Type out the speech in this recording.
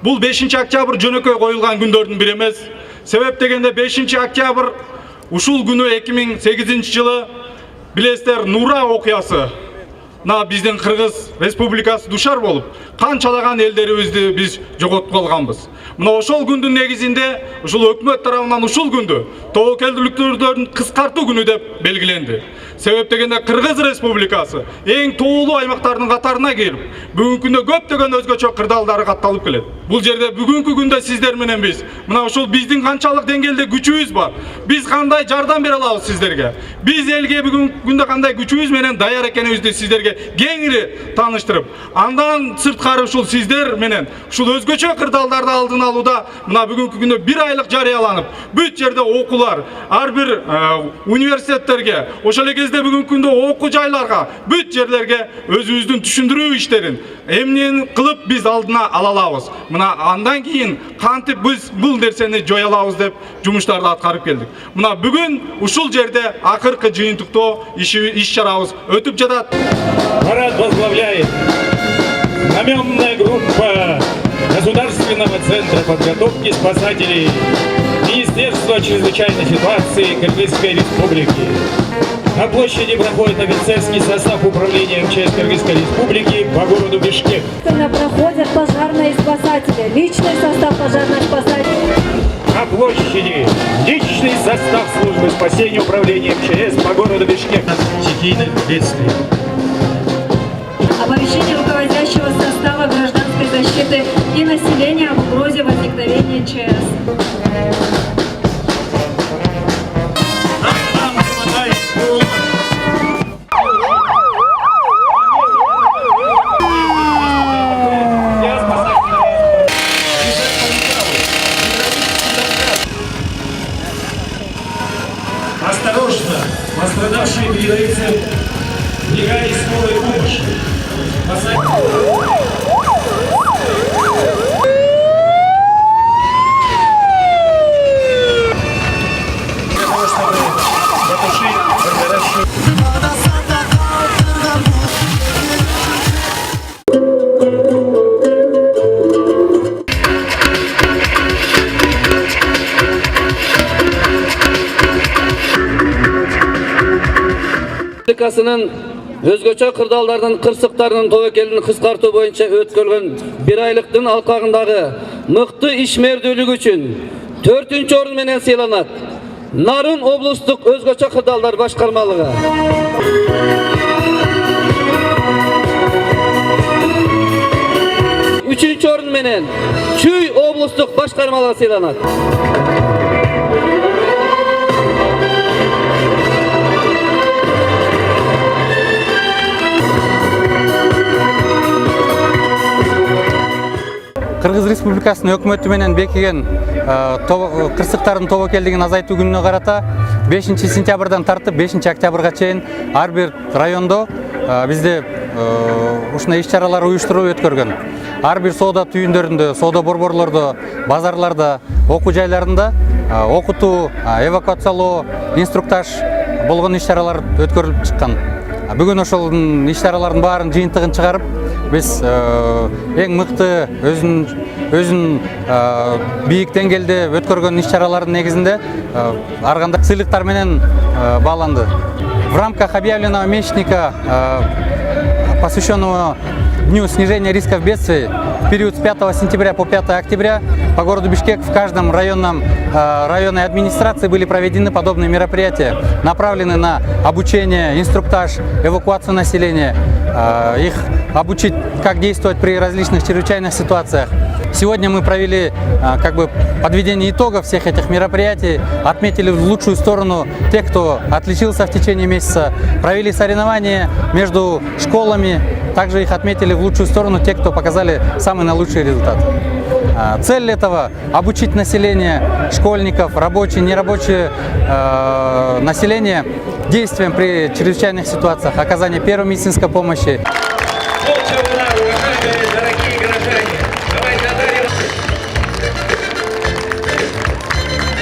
Бул 5-октябрь жөнөкөй коюлган күндөрдүн бири эмес. Себеп дегенде 5-октябрь ушул күнү 2008 жылы билесиздер Нура окуясы биздин Кыргыз Республикасы душар болуп, канчалаган элдерибизди биз жоготуп калганбыз. Мына ошол күндүн негизинде ушул өкмөт тарабынан ушул күндү тобокелдүүлүктөрдүн кыскартуу күнү деп белгиленди. Себеп дегенде Кыргыз Республикасы эң тоолуу аймактардын катарына кирип, бүгүнкү күндө көптөгөн өзгөчө кырдаалдары катталып келет. Бул жерде бүгүнкү күндө сиздер менен биз, мына ушул биздин канчалык деңгээлде күчүбүз бар, биз кандай жардам бере алабыз сиздерге, биз элге бүгүнкү күндө кандай күчүбүз менен даяр экенибизди сиздерге кеңири тааныштырып, андан сырткары ушул сиздер менен ушул өзгөчө кырдаалдарды алдын алууда мына бүгүнкү күндө 1 айлык жарыяланып, бүт жерде окуулар, ар бир университеттерге, ошол эле кезде бүгүнкү күндө окуу жайларга, бүт жерлерге өзүбүздүн түшүндүрүү иштерин эмнени кылып биз алдына ала алабыз. Мына андан кийин кантип биз бул нерсени жоя алабыз деп жумуштарды аткарып келдик. Мына бүгүн ушул жерде акыркы жыйынтыктоо иш-чарабыз өтүп жатат. Парад возглавляет знаменная группа Государственного центра подготовки спасателей Министерства чрезвычайной ситуации Кыргызской Республики. На площади проходит офицерский состав управления МЧС Кыргызской Республики по городу Бишкек. Проходят пожарные спасатели, личный состав пожарных спасателей. На площади личный состав службы спасения управления МЧС по городу Бишкек. Стихийных бедствий. Оповещение руководящего состава гражданской защиты и населения об угрозе возникновения ЧС. Осторожно, пострадавшие передаются бригадой скорой помощи. Республикасынын өзгөчө кырдаалдардын кырсыктарынын тобокелин кыскартуу боюнча өткөрүлгөн 1 айлыктын алкагындагы мыкты ишмердүүлүгү үчүн 4-орун менен сыйланат Нарын облустук өзгөчө кырдаалдар башкармалыгы. 3-орун менен Чүй облустук башкармалыгы сыйланат. Кыргыз Республикасынын өкмөтү менен бекиген кырсыктардын тобокелдигин азайтуу күнүнө карата 5-сентябрдан тартып 5-октябрга чейин ар бир райондо бизде ушундай иш-чаралар уюштуруп өткөргөн. Ар бир соода түйүндөрүндө, соода борборлордо, базарларда, окуу жайларында окутуу, эвакуациялоо, инструктаж болгон иш-чаралар өткөрүлүп чыккан. Бүгүн ошол иш-чаралардын баарын жыйынтыгын чыгарып, биз эң мыкты өзүн бийик деңгээлде өткөргөн иш-чаралардын негизинде ар кандай сыйлыктар менен бааланды. В рамках объявленного месячника, посвященного Дню снижения рисков бедствий, в период с 5 сентября по 5 октября по городу Бишкек в каждом районной администрации были проведены подобные мероприятия, направленные на обучение, инструктаж, эвакуацию населения, их обучить, как действовать при различных чрезвычайных ситуациях. Сегодня мы провели подведение итогов всех этих мероприятий, отметили в лучшую сторону тех, кто отличился в течение месяца, провели соревнования между школами, также их отметили в лучшую сторону те, кто показали самый наилучший результат. Цель этого – обучить население, школьников, рабочее, нерабочее население действиям при чрезвычайных ситуациях, оказание первой медицинской помощи.